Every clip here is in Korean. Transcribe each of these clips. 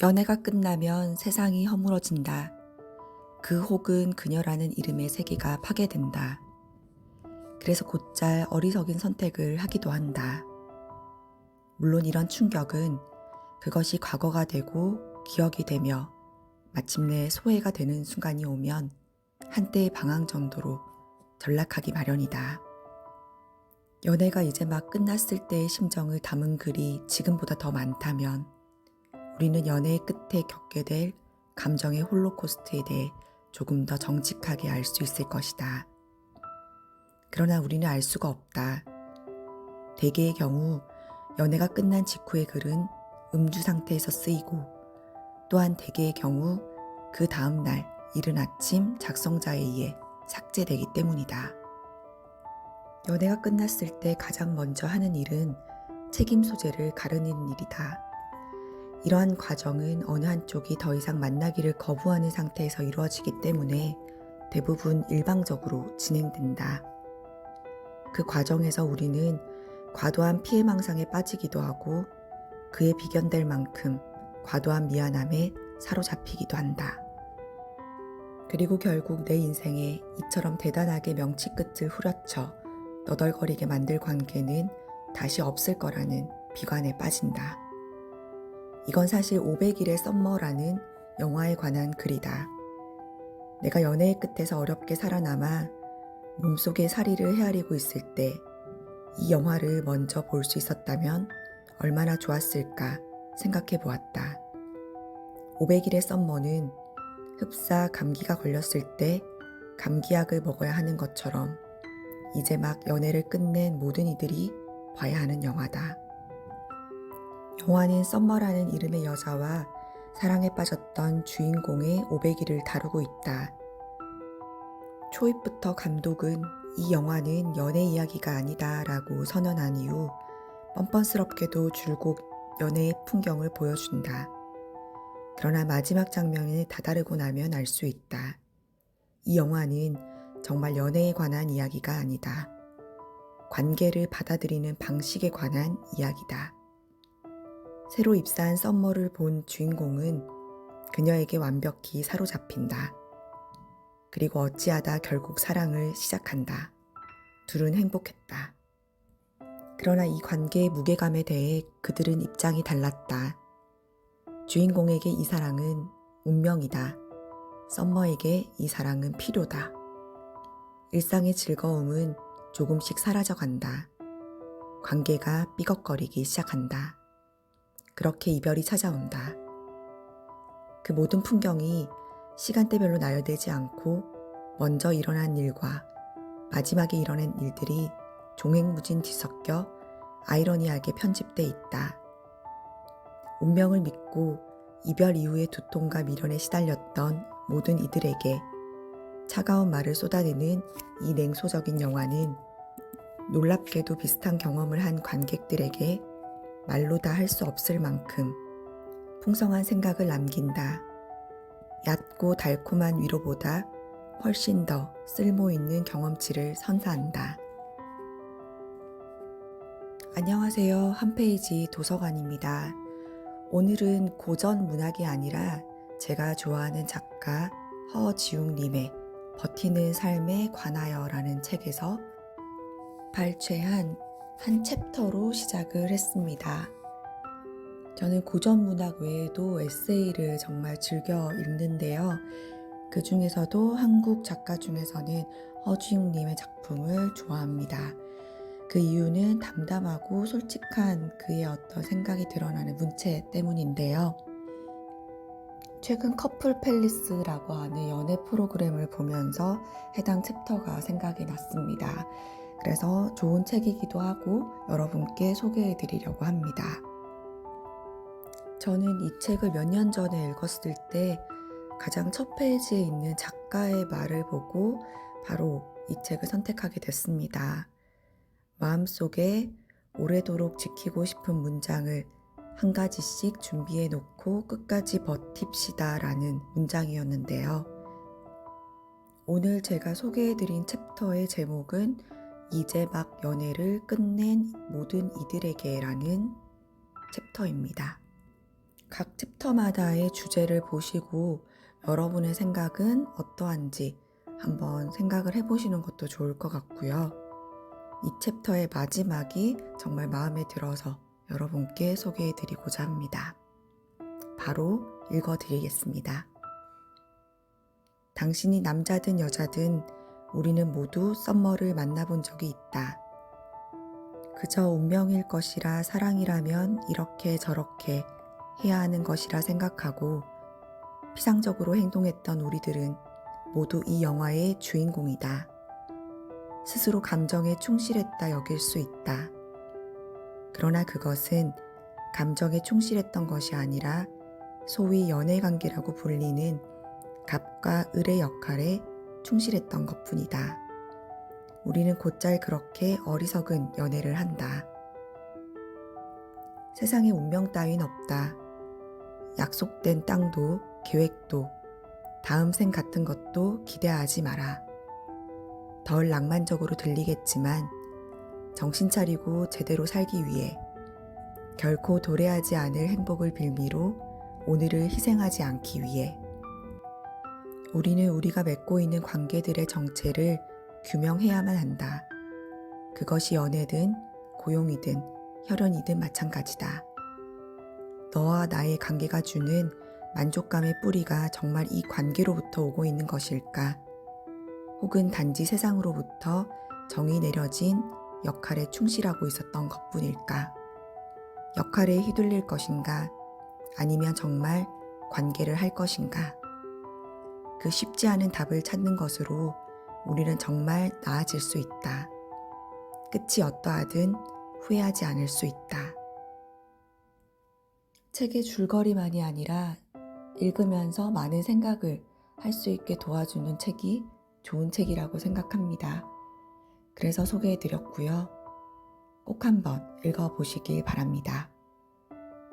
연애가 끝나면 세상이 허물어진다. 그 혹은 그녀라는 이름의 세계가 파괴된다. 그래서 곧잘 어리석인 선택을 하기도 한다. 물론 이런 충격은 그것이 과거가 되고 기억이 되며 마침내 소외가 되는 순간이 오면 한때의 방황 정도로 전락하기 마련이다. 연애가 이제 막 끝났을 때의 심정을 담은 글이 지금보다 더 많다면 우리는 연애의 끝에 겪게 될 감정의 홀로코스트에 대해 조금 더 정직하게 알 수 있을 것이다. 그러나 우리는 알 수가 없다. 대개의 경우 연애가 끝난 직후의 글은 음주 상태에서 쓰이고 또한 대개의 경우 그 다음 날 이른 아침 작성자에 의해 삭제되기 때문이다. 연애가 끝났을 때 가장 먼저 하는 일은 책임 소재를 가르는 일이다. 이러한 과정은 어느 한쪽이 더 이상 만나기를 거부하는 상태에서 이루어지기 때문에 대부분 일방적으로 진행된다. 그 과정에서 우리는 과도한 피해망상에 빠지기도 하고 그에 비견될 만큼 과도한 미안함에 사로잡히기도 한다. 그리고 결국 내 인생에 이처럼 대단하게 명치 끝을 후려쳐 너덜거리게 만들 관계는 다시 없을 거라는 비관에 빠진다. 이건 사실 500일의 썸머라는 영화에 관한 글이다. 내가 연애의 끝에서 어렵게 살아남아 몸속에 사리를 헤아리고 있을 때 이 영화를 먼저 볼 수 있었다면 얼마나 좋았을까 생각해 보았다. 500일의 썸머는 흡사 감기가 걸렸을 때 감기약을 먹어야 하는 것처럼 이제 막 연애를 끝낸 모든 이들이 봐야 하는 영화다. 영화는 썸머라는 이름의 여자와 사랑에 빠졌던 주인공의 500일을 다루고 있다. 초입부터 감독은 이 영화는 연애 이야기가 아니다 라고 선언한 이후 뻔뻔스럽게도 줄곧 연애의 풍경을 보여준다. 그러나 마지막 장면을 다다르고 나면 알 수 있다. 이 영화는 정말 연애에 관한 이야기가 아니다. 관계를 받아들이는 방식에 관한 이야기다. 새로 입사한 썸머를 본 주인공은 그녀에게 완벽히 사로잡힌다. 그리고 어찌하다 결국 사랑을 시작한다. 둘은 행복했다. 그러나 이 관계의 무게감에 대해 그들은 입장이 달랐다. 주인공에게 이 사랑은 운명이다. 썸머에게 이 사랑은 필요다. 일상의 즐거움은 조금씩 사라져간다. 관계가 삐걱거리기 시작한다. 그렇게 이별이 찾아온다. 그 모든 풍경이 시간대별로 나열되지 않고 먼저 일어난 일과 마지막에 일어난 일들이 종횡무진 뒤섞여 아이러니하게 편집돼 있다. 운명을 믿고 이별 이후의 두통과 미련에 시달렸던 모든 이들에게 차가운 말을 쏟아내는 이 냉소적인 영화는 놀랍게도 비슷한 경험을 한 관객들에게 말로 다 할 수 없을 만큼 풍성한 생각을 남긴다. 얕고 달콤한 위로보다 훨씬 더 쓸모있는 경험치를 선사한다. 안녕하세요. 한 페이지 도서관입니다. 오늘은 고전 문학이 아니라 제가 좋아하는 작가 허지웅님의 버티는 삶에 관하여라는 책에서 발췌한 한 챕터로 시작을 했습니다. 저는 고전 문학 외에도 에세이를 정말 즐겨 읽는데요. 그 중에서도 한국 작가 중에서는 허지웅님의 작품을 좋아합니다. 그 이유는 담담하고 솔직한 그의 어떤 생각이 드러나는 문체 때문인데요. 최근 커플 팰리스라고 하는 연애 프로그램을 보면서 해당 챕터가 생각이 났습니다. 그래서 좋은 책이기도 하고 여러분께 소개해 드리려고 합니다. 저는 이 책을 몇 년 전에 읽었을 때 가장 첫 페이지에 있는 작가의 말을 보고 바로 이 책을 선택하게 됐습니다. 마음속에 오래도록 지키고 싶은 문장을 한 가지씩 준비해 놓고 끝까지 버팁시다 라는 문장이었는데요. 오늘 제가 소개해드린 챕터의 제목은 이제 막 연애를 끝낸 모든 이들에게 라는 챕터입니다. 각 챕터마다의 주제를 보시고 여러분의 생각은 어떠한지 한번 생각을 해보시는 것도 좋을 것 같고요. 이 챕터의 마지막이 정말 마음에 들어서 여러분께 소개해드리고자 합니다. 바로 읽어드리겠습니다. 당신이 남자든 여자든 우리는 모두 썸머를 만나본 적이 있다. 그저 운명일 것이라 사랑이라면 이렇게 저렇게 해야 하는 것이라 생각하고 피상적으로 행동했던 우리들은 모두 이 영화의 주인공이다. 스스로 감정에 충실했다 여길 수 있다. 그러나 그것은 감정에 충실했던 것이 아니라 소위 연애관계라고 불리는 갑과 을의 역할에 충실했던 것뿐이다. 우리는 곧잘 그렇게 어리석은 연애를 한다. 세상에 운명 따윈 없다. 약속된 땅도 계획도 다음 생 같은 것도 기대하지 마라. 덜 낭만적으로 들리겠지만 정신 차리고 제대로 살기 위해 결코 도래하지 않을 행복을 빌미로 오늘을 희생하지 않기 위해 우리는 우리가 맺고 있는 관계들의 정체를 규명해야만 한다. 그것이 연애든 고용이든 혈연이든 마찬가지다. 너와 나의 관계가 주는 만족감의 뿌리가 정말 이 관계로부터 오고 있는 것일까? 혹은 단지 세상으로부터 정이 내려진 역할에 충실하고 있었던 것뿐일까? 역할에 휘둘릴 것인가? 아니면 정말 관계를 할 것인가? 그 쉽지 않은 답을 찾는 것으로 우리는 정말 나아질 수 있다. 끝이 어떠하든 후회하지 않을 수 있다. 책의 줄거리만이 아니라 읽으면서 많은 생각을 할 수 있게 도와주는 책이 좋은 책이라고 생각합니다. 그래서 소개해드렸고요. 꼭 한번 읽어보시길 바랍니다.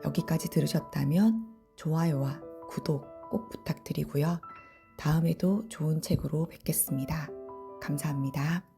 여기까지 들으셨다면 좋아요와 구독 꼭 부탁드리고요. 다음에도 좋은 책으로 뵙겠습니다. 감사합니다.